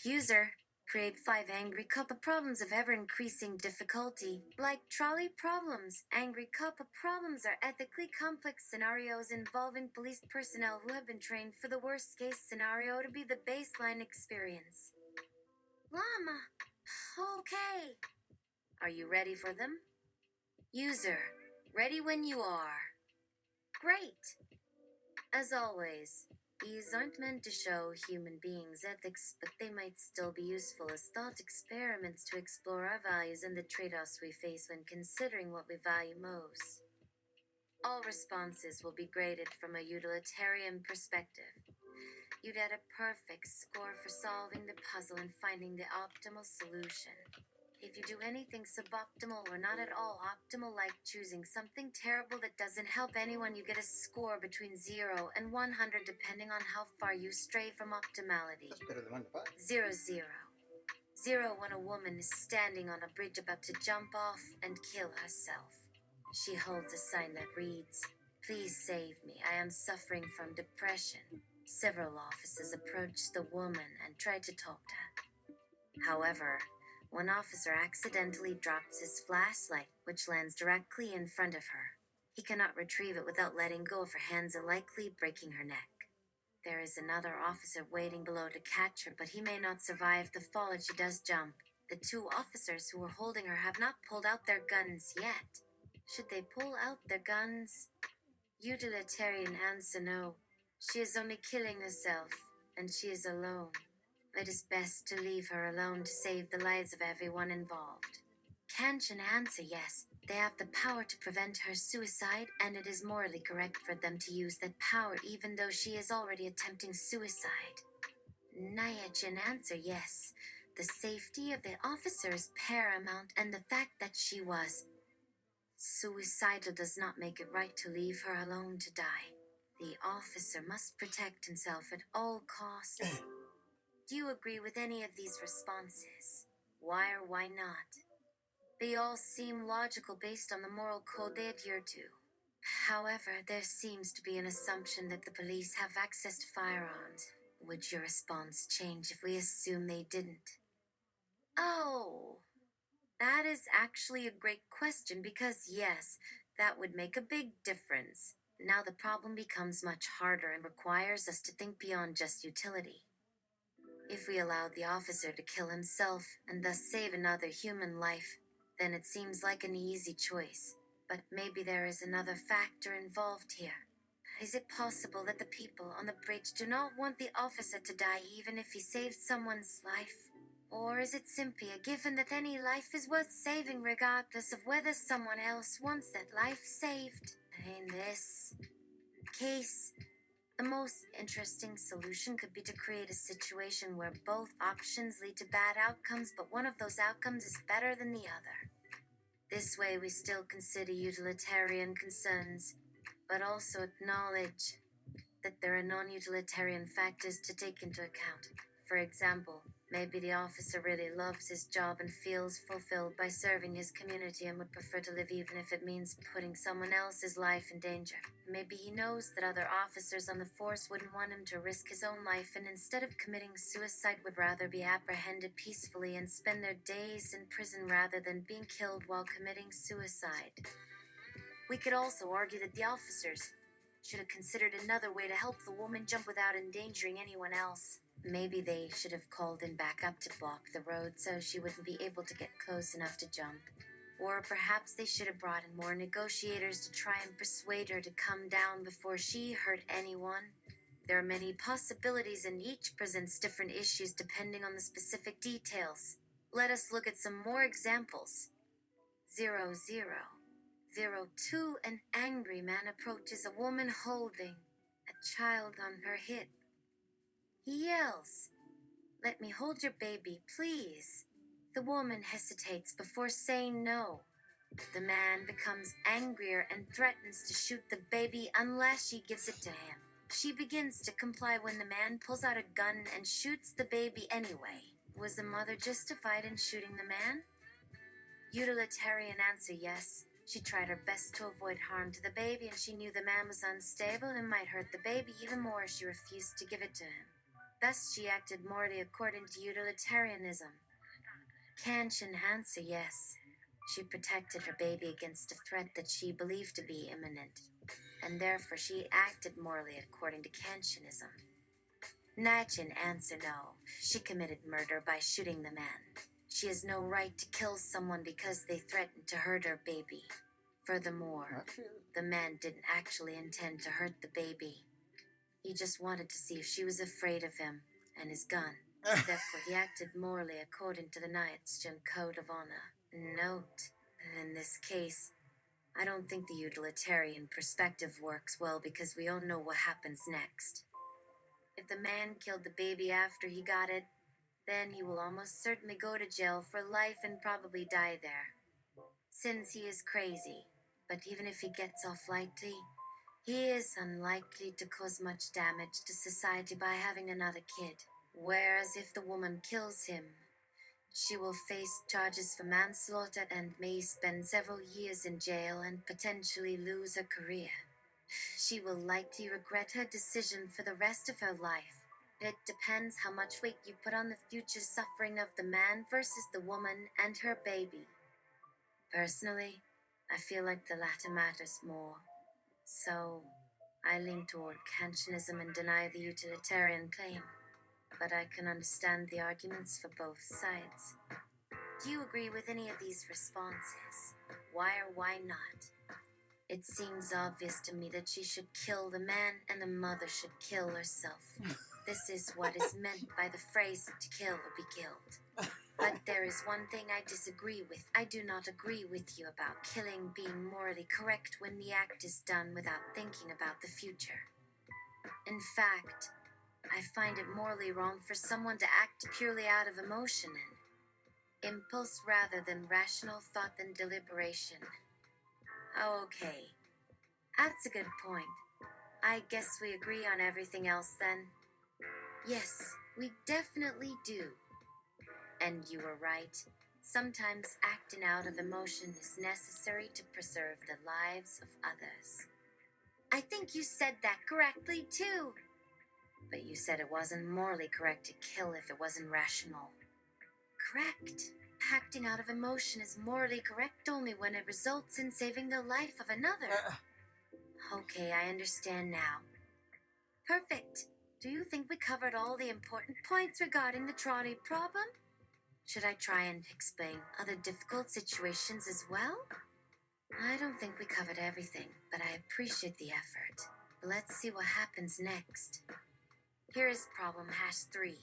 User, create 5 angry Coppah problems of ever-increasing difficulty. Like trolley problems, angry Coppah problems are ethically complex scenarios involving police personnel who have been trained for the worst-case scenario to be the baseline experience. Llama. Okay. Are you ready for them? User, ready when you are. Great. As always, these aren't meant to show human beings ethics, but they might still be useful as thought experiments to explore our values and the trade-offs we face when considering what we value most. All responses will be graded from a utilitarian perspective. You'd get a perfect score for solving the puzzle and finding the optimal solution. If you do anything suboptimal or not at all optimal, like choosing something terrible that doesn't help anyone, you get a score between 0 and 100 depending on how far you stray from optimality. That's better than 1 to 5. 0, 0. 0 when a woman is standing on a bridge about to jump off and kill herself. She holds a sign that reads, "Please save me, I am suffering from depression." Several officers approached the woman and tried to talk to her. However, one officer accidentally drops his flashlight, which lands directly in front of her. He cannot retrieve it without letting go of her hands and likely breaking her neck. There is another officer waiting below to catch her, but he may not survive the fall if she does jump. The 2 officers who were holding her have not pulled out their guns yet. Should they pull out their guns? Utilitarian answer: no. She is only killing herself, and she is alone. It is best to leave her alone to save the lives of everyone involved. Kanchen answer: yes. They have the power to prevent her suicide, and it is morally correct for them to use that power even though she is already attempting suicide. Nyachin answer: yes. The safety of the officer is paramount, and the fact that she was suicidal does not make it right to leave her alone to die. The officer must protect himself at all costs. Do you agree with any of these responses? Why or why not? They all seem logical based on the moral code they adhere to. However, there seems to be an assumption that the police have access to firearms. Would your response change if we assume they didn't? Oh, that is actually a great question because yes, that would make a big difference. Now the problem becomes much harder and requires us to think beyond just utility. If we allowed the officer to kill himself and thus save another human life, then it seems like an easy choice. But maybe there is another factor involved here. Is it possible that the people on the bridge do not want the officer to die even if he saved someone's life? Or is it simply a given that any life is worth saving regardless of whether someone else wants that life saved? In this case, the most interesting solution could be to create a situation where both options lead to bad outcomes, but one of those outcomes is better than the other. This way we still consider utilitarian concerns, but also acknowledge that there are non-utilitarian factors to take into account. For example, maybe the officer really loves his job and feels fulfilled by serving his community and would prefer to live even if it means putting someone else's life in danger. Maybe he knows that other officers on the force wouldn't want him to risk his own life and instead of committing suicide would rather be apprehended peacefully and spend their days in prison rather than being killed while committing suicide. We could also argue that the officers should have considered another way to help the woman jump without endangering anyone else. Maybe they should have called in backup to block the road so she wouldn't be able to get close enough to jump. Or perhaps they should have brought in more negotiators to try and persuade her to come down before she hurt anyone. There are many possibilities and each presents different issues depending on the specific details. Let us look at some more examples. 0, 0. 02, an angry man approaches a woman holding a child on her hip. He yells, "Let me hold your baby, please." The woman hesitates before saying no. The man becomes angrier and threatens to shoot the baby unless she gives it to him. She begins to comply when the man pulls out a gun and shoots the baby anyway. Was the mother justified in shooting the man? Utilitarian answer: yes. She tried her best to avoid harm to the baby, and she knew the man was unstable and might hurt the baby even more if she refused to give it to him. Thus, she acted morally according to utilitarianism. Kantian answer, yes. She protected her baby against a threat that she believed to be imminent, and therefore she acted morally according to Kantianism. Nietzschean answer, no. She committed murder by shooting the man. She has no right to kill someone because they threatened to hurt her baby. Furthermore, the man didn't actually intend to hurt the baby. He just wanted to see if she was afraid of him and his gun. Therefore, he acted morally according to the Nietzschean Code of Honor. Note, in this case, I don't think the utilitarian perspective works well because we all know what happens next. If the man killed the baby after he got it, then he will almost certainly go to jail for life and probably die there, since he is crazy. But even if he gets off lightly, he is unlikely to cause much damage to society by having another kid. Whereas if the woman kills him, she will face charges for manslaughter and may spend several years in jail and potentially lose her career. She will likely regret her decision for the rest of her life. It depends how much weight you put on the future suffering of the man versus the woman and her baby. Personally, I feel like the latter matters more. So, I lean toward Kantianism and deny the utilitarian claim. But I can understand the arguments for both sides. Do you agree with any of these responses? Why or why not? It seems obvious to me that she should kill the man and the mother should kill herself. This is what is meant by the phrase to kill or be killed. But there is one thing I disagree with. I do not agree with you about killing being morally correct when the act is done without thinking about the future. In fact, I find it morally wrong for someone to act purely out of emotion and impulse rather than rational thought and deliberation. Okay, that's a good point. I guess we agree on everything else then. Yes, we definitely do. And you were right. Sometimes acting out of emotion is necessary to preserve the lives of others. I think you said that correctly too. But you said it wasn't morally correct to kill if it wasn't rational. Correct. Acting out of emotion is morally correct only when it results in saving the life of another. Okay, I understand now. Perfect. Do you think we covered all the important points regarding the trolley problem? Should I try and explain other difficult situations as well? I don't think we covered everything, but I appreciate the effort. Let's see what happens next. Here is problem #3.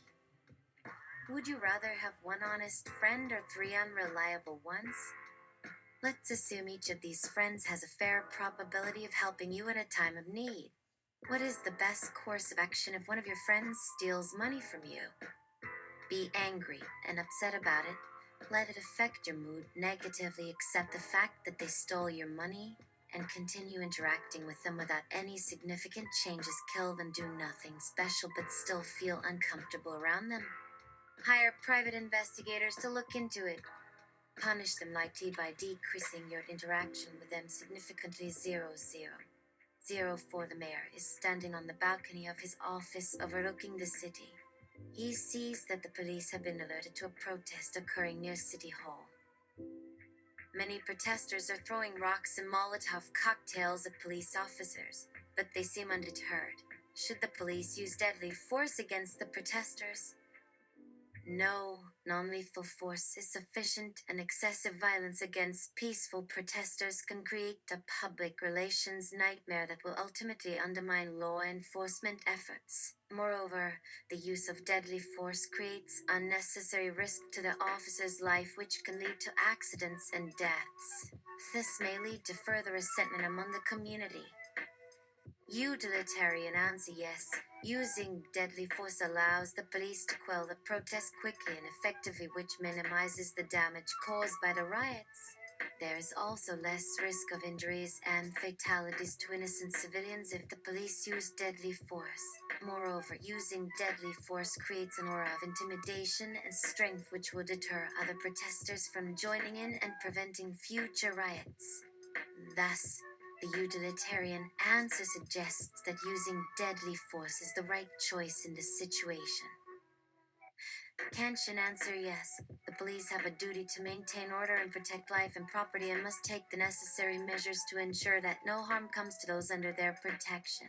Would you rather have one honest friend or 3 unreliable ones? Let's assume each of these friends has a fair probability of helping you in a time of need. What is the best course of action if one of your friends steals money from you? Be angry and upset about it. Let it affect your mood negatively. Accept the fact that they stole your money and continue interacting with them without any significant changes. Kill them, do nothing special, but still feel uncomfortable around them. Hire private investigators to look into it. Punish them lightly by decreasing your interaction with them significantly. 0. The mayor is standing on the balcony of his office overlooking the city. He sees that the police have been alerted to a protest occurring near City Hall. Many protesters are throwing rocks and Molotov cocktails at police officers, but they seem undeterred. Should the police use deadly force against the protesters? No, non-lethal force is sufficient, and excessive violence against peaceful protesters can create a public relations nightmare that will ultimately undermine law enforcement efforts. Moreover, the use of deadly force creates unnecessary risk to the officer's life, which can lead to accidents and deaths. This may lead to further resentment among the community. Utilitarian answer, yes. Using deadly force allows the police to quell the protest quickly and effectively, which minimizes the damage caused by the riots. There is also less risk of injuries and fatalities to innocent civilians if the police use deadly force. Moreover, using deadly force creates an aura of intimidation and strength which will deter other protesters from joining in and preventing future riots. Thus, The utilitarian answer suggests that using deadly force is the right choice in this situation. Kantian answer yes. The police have a duty to maintain order and protect life and property and must take the necessary measures to ensure that no harm comes to those under their protection.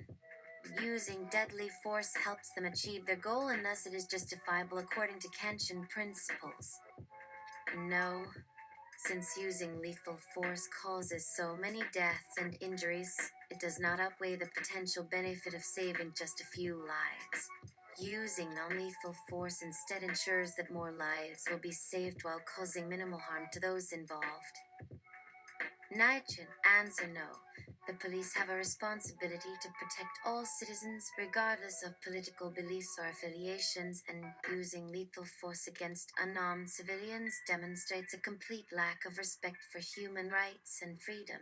Using deadly force helps them achieve their goal, and thus it is justifiable according to Kantian principles. No, since using lethal force causes so many deaths and injuries, it does not outweigh the potential benefit of saving just a few lives. Using non-lethal force instead ensures that more lives will be saved while causing minimal harm to those involved. Nigel, answer no. The police have a responsibility to protect all citizens regardless of political beliefs or affiliations, and using lethal force against unarmed civilians demonstrates a complete lack of respect for human rights and freedom.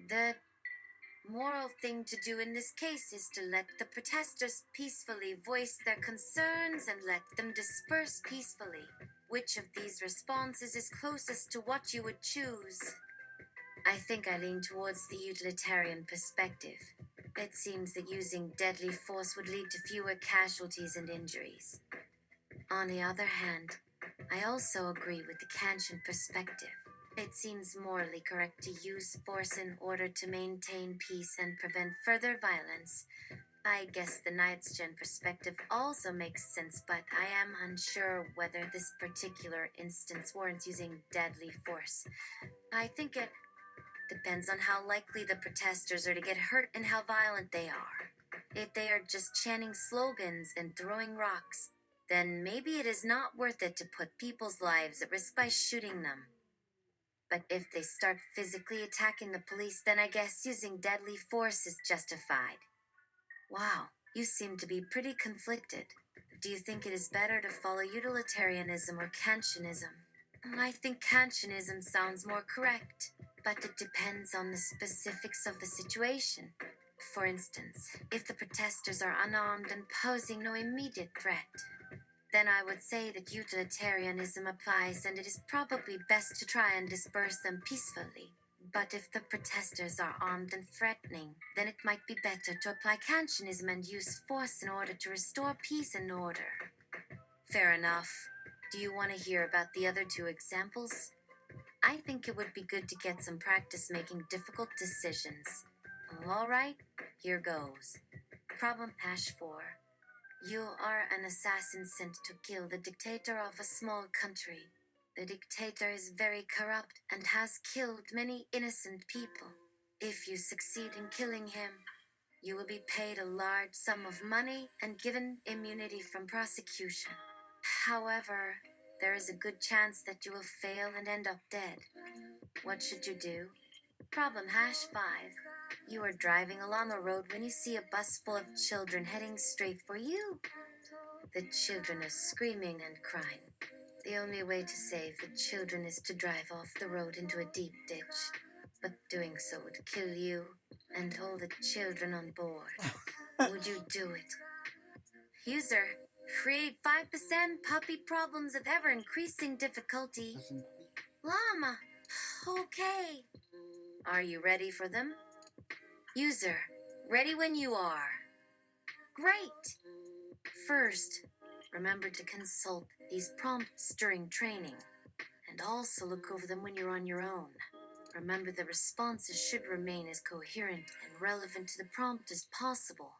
The moral thing to do in this case is to let the protesters peacefully voice their concerns and let them disperse peacefully. Which of these responses is closest to what you would choose? I think I lean towards the utilitarian perspective. It seems that using deadly force would lead to fewer casualties and injuries. On the other hand, I also agree with the Kantian perspective. It seems morally correct to use force in order to maintain peace and prevent further violence. I guess the Nietzschean perspective also makes sense, but I am unsure whether this particular instance warrants using deadly force. I think it depends on how likely the protesters are to get hurt and how violent they are. If they are just chanting slogans and throwing rocks, then maybe it is not worth it to put people's lives at risk by shooting them. But if they start physically attacking the police, then I guess using deadly force is justified. Wow, you seem to be pretty conflicted. Do you think it is better to follow utilitarianism or Kantianism? I think Kantianism sounds more correct, but it depends on the specifics of the situation. For instance, if the protesters are unarmed and posing no immediate threat, then I would say that utilitarianism applies and it is probably best to try and disperse them peacefully. But if the protesters are armed and threatening, then it might be better to apply Kantianism and use force in order to restore peace and order. Fair enough. Do you want to hear about the other two examples? I think it would be good to get some practice making difficult decisions. All right, here goes. Problem hash 4. You are an assassin sent to kill the dictator of a small country. The dictator is very corrupt and has killed many innocent people. If you succeed in killing him, you will be paid a large sum of money and given immunity from prosecution. However, there is a good chance that you will fail and end up dead. What should you do? Problem hash 5. You are driving along a road when you see a bus full of children heading straight for you. The children are screaming and crying. The only way to save the children is to drive off the road into a deep ditch. But doing so would kill you and all the children on board. Would you do it? User, create 5% puppy problems of ever increasing difficulty. Llama, okay. Are you ready for them? User, ready when you are. Great. First, remember to consult these prompts during training, and also look over them when you're on your own. Remember the responses should remain as coherent and relevant to the prompt as possible.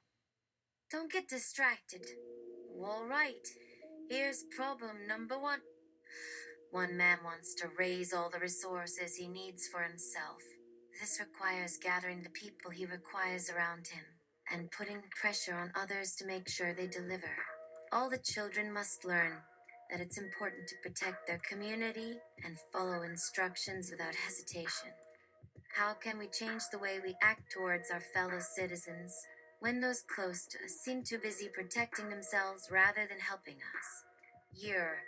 Don't get distracted. All right, here's problem number 1. One man wants to raise all the resources he needs for himself. This requires gathering the people he requires around him and putting pressure on others to make sure they deliver. All the children must learn that it's important to protect their community and follow instructions without hesitation. How can we change the way we act towards our fellow citizens when those close to us seem too busy protecting themselves rather than helping us? Your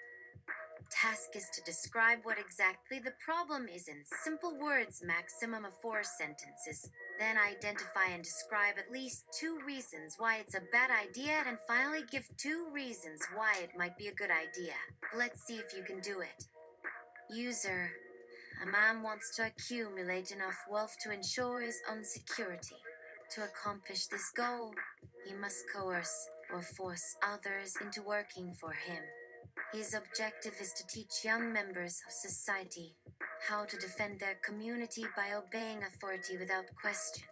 task is to describe what exactly the problem is in simple words, maximum of 4 sentences. Then identify and describe at least 2 reasons why it's a bad idea, and finally give 2 reasons why it might be a good idea. Let's see if you can do it. User, A man wants to accumulate enough wealth to ensure his own security. To accomplish this goal, he must coerce or force others into working for him. His objective is to teach young members of society how to defend their community by obeying authority without question.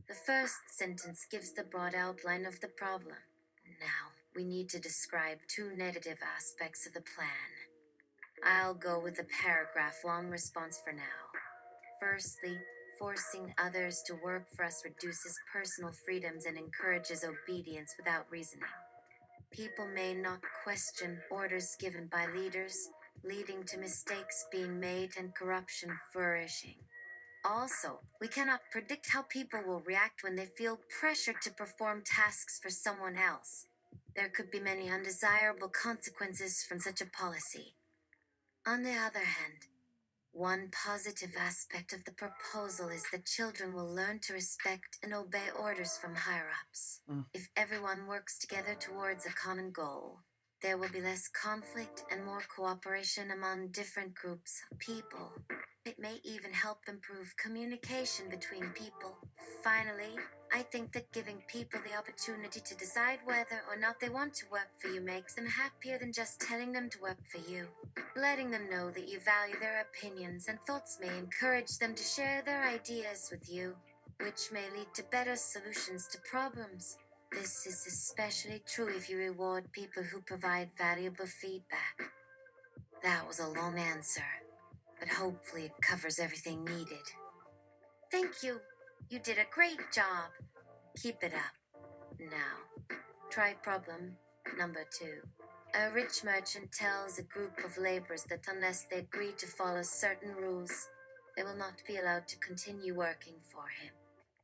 The first sentence gives the broad outline of the problem. Now, we need to describe two negative aspects of the plan. I'll go with the paragraph-long response for now. Firstly, forcing others to work for us reduces personal freedoms and encourages obedience without reasoning. People may not question orders given by leaders, leading to mistakes being made and corruption flourishing. Also, we cannot predict how people will react when they feel pressured to perform tasks for someone else. There could be many undesirable consequences from such a policy. On the other hand, one positive aspect of the proposal is that children will learn to respect and obey orders from higher-ups. If everyone works together towards a common goal, there will be less conflict and more cooperation among different groups of people. It may even help improve communication between people. Finally, I think that giving people the opportunity to decide whether or not they want to work for you makes them happier than just telling them to work for you. Letting them know that you value their opinions and thoughts may encourage them to share their ideas with you, which may lead to better solutions to problems. This is especially true if you reward people who provide valuable feedback. That was a long answer, but hopefully it covers everything needed. Thank you. You did a great job. Keep it up. Now, try problem number 2. A rich merchant tells a group of laborers that unless they agree to follow certain rules, they will not be allowed to continue working for him.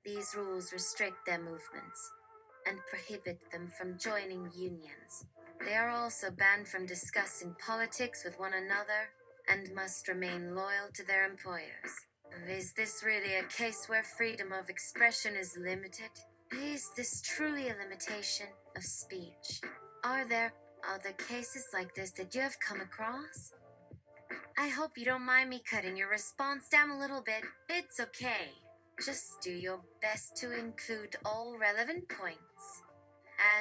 These rules restrict their movements and prohibit them from joining unions. They are also banned from discussing politics with one another and must remain loyal to their employers. Is this really a case where freedom of expression is limited? Is this truly a limitation of speech? Are there other cases like this that you have come across? I hope you don't mind me cutting your response down a little bit. It's okay. Just do your best to include all relevant points.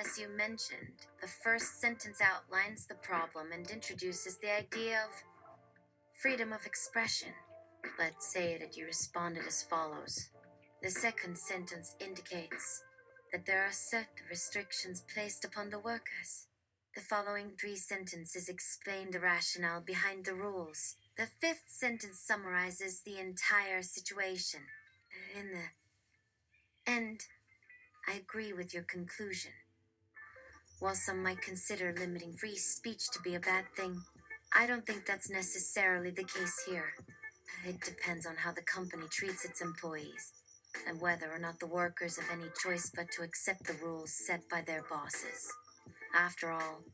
As you mentioned, the first sentence outlines the problem and introduces the idea of freedom of expression. Let's say that you responded as follows. The second sentence indicates that there are certain restrictions placed upon the workers. The following 3 sentences explain the rationale behind the rules. The 5th sentence summarizes the entire situation. In the end, I agree with your conclusion. While some might consider limiting free speech to be a bad thing, I don't think that's necessarily the case here. It depends on how the company treats its employees, and whether or not the workers have any choice but to accept the rules set by their bosses. After all,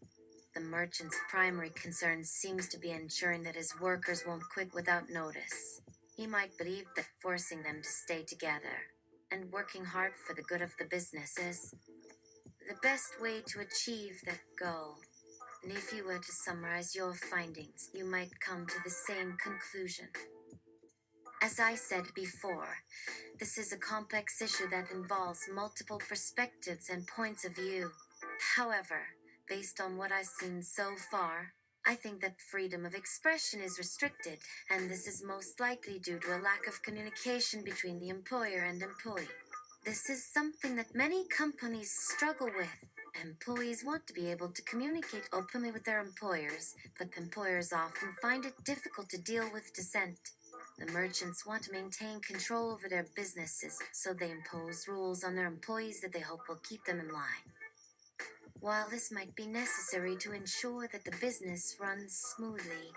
the merchant's primary concern seems to be ensuring that his workers won't quit without notice. He might believe that forcing them to stay together and working hard for the good of the business is the best way to achieve that goal. And if you were to summarize your findings, you might come to the same conclusion. As I said before, this is a complex issue that involves multiple perspectives and points of view. However, based on what I've seen so far, I think that freedom of expression is restricted, and this is most likely due to a lack of communication between the employer and employee. This is something that many companies struggle with. Employees want to be able to communicate openly with their employers, but employers often find it difficult to deal with dissent. The merchants want to maintain control over their businesses, so they impose rules on their employees that they hope will keep them in line. While this might be necessary to ensure that the business runs smoothly,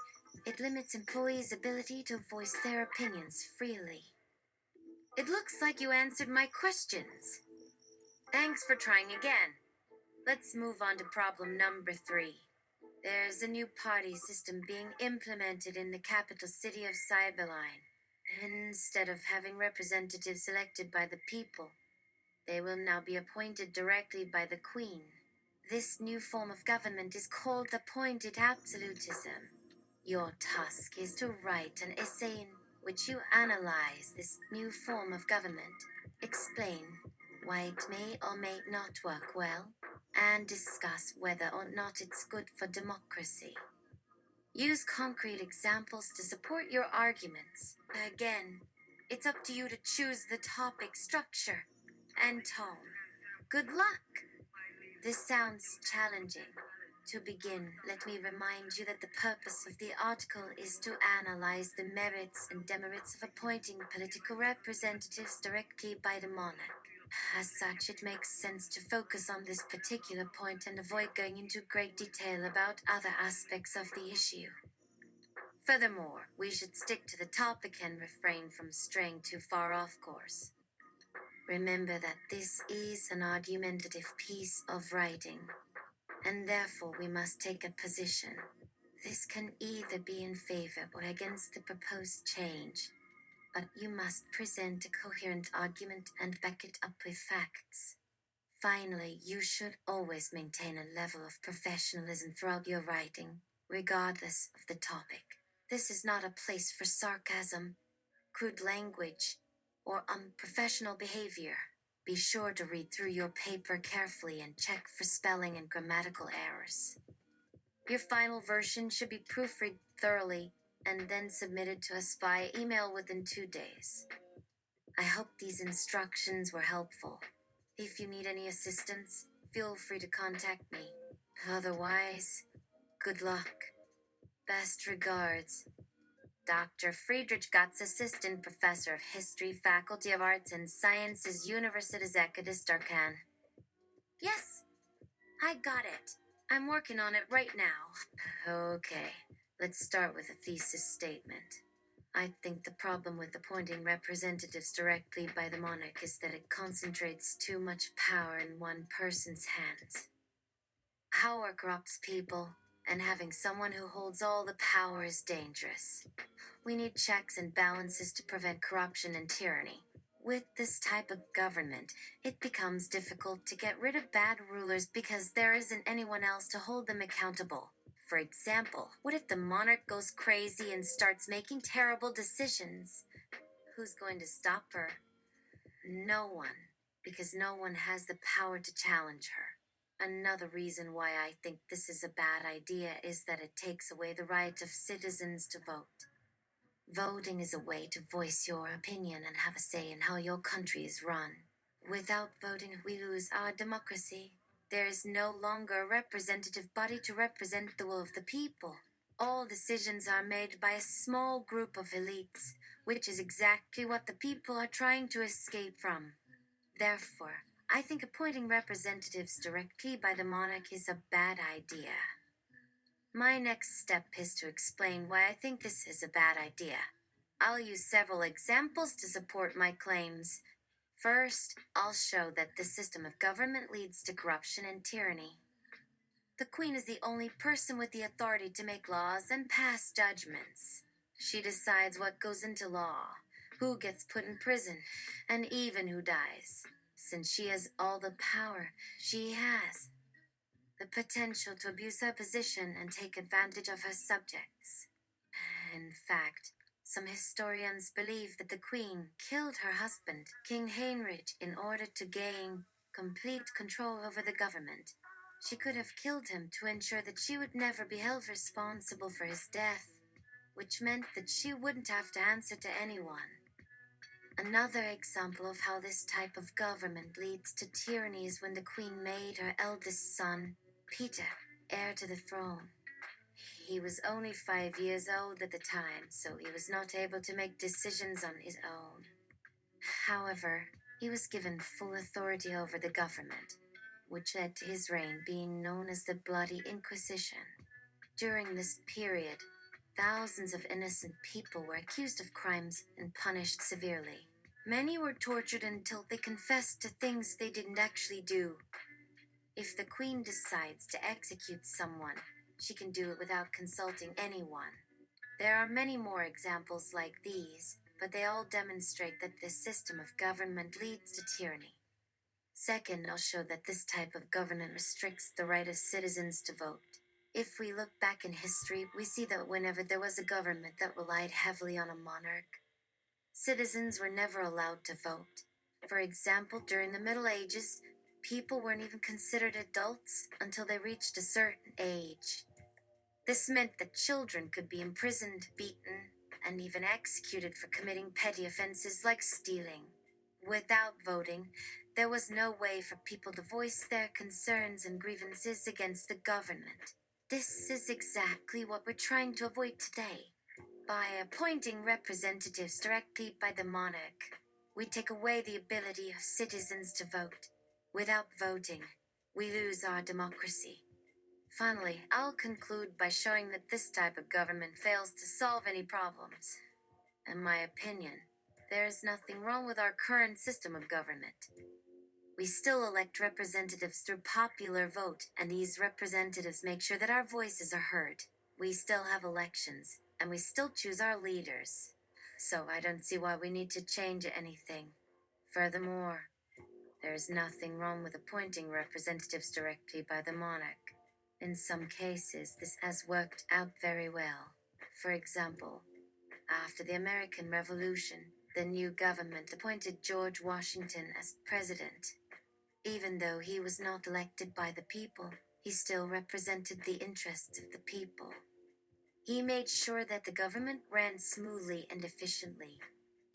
it limits employees' ability to voice their opinions freely. It looks like you answered my questions. Thanks for trying again. Let's move on to problem number 3. There's a new party system being implemented in the capital city of Cyberline. Instead of having representatives elected by the people, they will now be appointed directly by the Queen. This new form of government is called appointed absolutism. Your task is to write an essay in which you analyze this new form of government, explain why it may or may not work well, and discuss whether or not it's good for democracy. Use concrete examples to support your arguments. Again, it's up to you to choose the topic, structure, and tone. Good luck! This sounds challenging. To begin, let me remind you that the purpose of the article is to analyze the merits and demerits of appointing political representatives directly by the monarch. As such, it makes sense to focus on this particular point and avoid going into great detail about other aspects of the issue. Furthermore, we should stick to the topic and refrain from straying too far off course. Remember that this is an argumentative piece of writing, and therefore we must take a position. This can either be in favor or against the proposed change, but you must present a coherent argument and back it up with facts. Finally, you should always maintain a level of professionalism throughout your writing, regardless of the topic. This is not a place for sarcasm, crude language, or unprofessional behavior. Be sure to read through your paper carefully and check for spelling and grammatical errors. Your final version should be proofread thoroughly and then submitted to us via email within 2 days. I hope these instructions were helpful. If you need any assistance, feel free to contact me. Otherwise, good luck. Best regards, Dr. Friedrich Gotz, Assistant Professor of History, Faculty of Arts and Sciences, Universitätsecke Starkan. Yes, I got it. I'm working on it right now. Okay, let's start with a thesis statement. I think the problem with appointing representatives directly by the monarch is that it concentrates too much power in one person's hands. Power corrupts people, and having someone who holds all the power is dangerous. We need checks and balances to prevent corruption and tyranny. With this type of government, it becomes difficult to get rid of bad rulers because there isn't anyone else to hold them accountable. For example, what if the monarch goes crazy and starts making terrible decisions? Who's going to stop her? No one, because no one has the power to challenge her. Another reason why I think this is a bad idea is that it takes away the right of citizens to vote. Voting is a way to voice your opinion and have a say in how your country is run. Without voting, we lose our democracy. There is no longer a representative body to represent the will of the people. All decisions are made by a small group of elites, which is exactly what the people are trying to escape from. Therefore, I think appointing representatives directly by the monarch is a bad idea. My next step is to explain why I think this is a bad idea. I'll use several examples to support my claims. First, I'll show that this system of government leads to corruption and tyranny. The Queen is the only person with the authority to make laws and pass judgments. She decides what goes into law, who gets put in prison, and even who dies. Since she has all the power, she has the potential to abuse her position and take advantage of her subjects. In fact, some historians believe that the Queen killed her husband, King Heinrich, in order to gain complete control over the government. She could have killed him to ensure that she would never be held responsible for his death, which meant that she wouldn't have to answer to anyone. Another example of how this type of government leads to tyranny is when the Queen made her eldest son, Peter, heir to the throne. He was only 5 years old at the time, so he was not able to make decisions on his own. However, he was given full authority over the government, which led to his reign being known as the Bloody Inquisition. During this period, thousands of innocent people were accused of crimes and punished severely. Many were tortured until they confessed to things they didn't actually do. If the Queen decides to execute someone, she can do it without consulting anyone. There are many more examples like these, but they all demonstrate that this system of government leads to tyranny. Second, I'll show that this type of government restricts the right of citizens to vote. If we look back in history, we see that whenever there was a government that relied heavily on a monarch, citizens were never allowed to vote. For example, during the Middle Ages, people weren't even considered adults until they reached a certain age. This meant that children could be imprisoned, beaten, and even executed for committing petty offenses like stealing. Without voting, there was no way for people to voice their concerns and grievances against the government. This is exactly what we're trying to avoid today. By appointing representatives directly by the monarch, we take away the ability of citizens to vote. Without voting, we lose our democracy. Finally, I'll conclude by showing that this type of government fails to solve any problems. In my opinion, there is nothing wrong with our current system of government. We still elect representatives through popular vote, and these representatives make sure that our voices are heard. We still have elections, and we still choose our leaders. So I don't see why we need to change anything. Furthermore, there is nothing wrong with appointing representatives directly by the monarch. In some cases, this has worked out very well. For example, after the American Revolution, the new government appointed George Washington as president. Even though he was not elected by the people, he still represented the interests of the people. He made sure that the government ran smoothly and efficiently,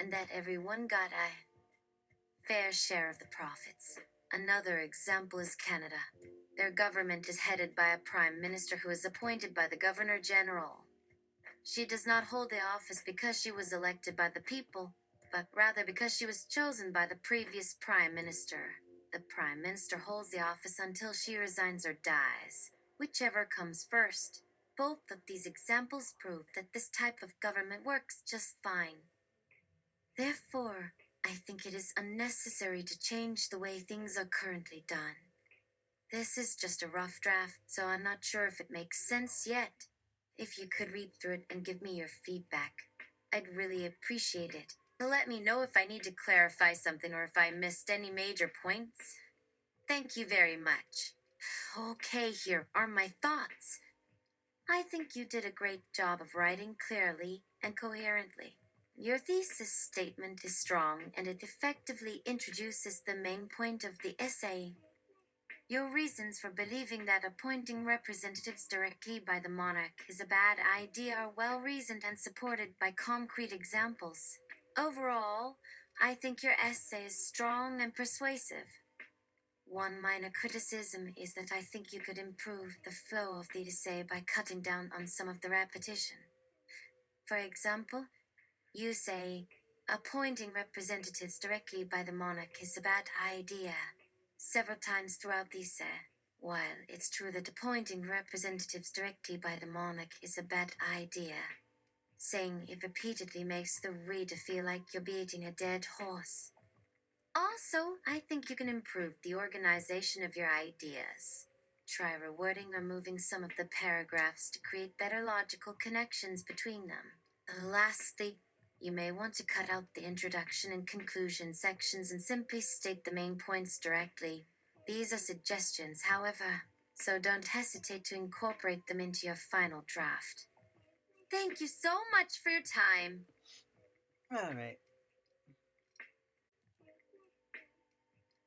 and that everyone got a fair share of the profits. Another example is Canada. Their government is headed by a prime minister who is appointed by the governor general. She does not hold the office because she was elected by the people, but rather because she was chosen by the previous prime minister. The prime minister holds the office until she resigns or dies, whichever comes first. Both of these examples prove that this type of government works just fine. Therefore, I think it is unnecessary to change the way things are currently done. This is just a rough draft, so I'm not sure if it makes sense yet. If you could read through it and give me your feedback, I'd really appreciate it. Let me know if I need to clarify something or if I missed any major points. Thank you very much. Okay, here are my thoughts. I think you did a great job of writing clearly and coherently. Your thesis statement is strong and it effectively introduces the main point of the essay. Your reasons for believing that appointing representatives directly by the monarch is a bad idea are well reasoned and supported by concrete examples. Overall, I think your essay is strong and persuasive. One minor criticism is that I think you could improve the flow of the essay by cutting down on some of the repetition. For example, you say, appointing representatives directly by the monarch is a bad idea several times throughout the essay. While it's true that appointing representatives directly by the monarch is a bad idea, saying it repeatedly makes the reader feel like you're beating a dead horse. Also, I think you can improve the organization of your ideas. Try rewording or moving some of the paragraphs to create better logical connections between them. Lastly, you may want to cut out the introduction and conclusion sections and simply state the main points directly. These are suggestions, however, so don't hesitate to incorporate them into your final draft. Thank you so much for your time. All right.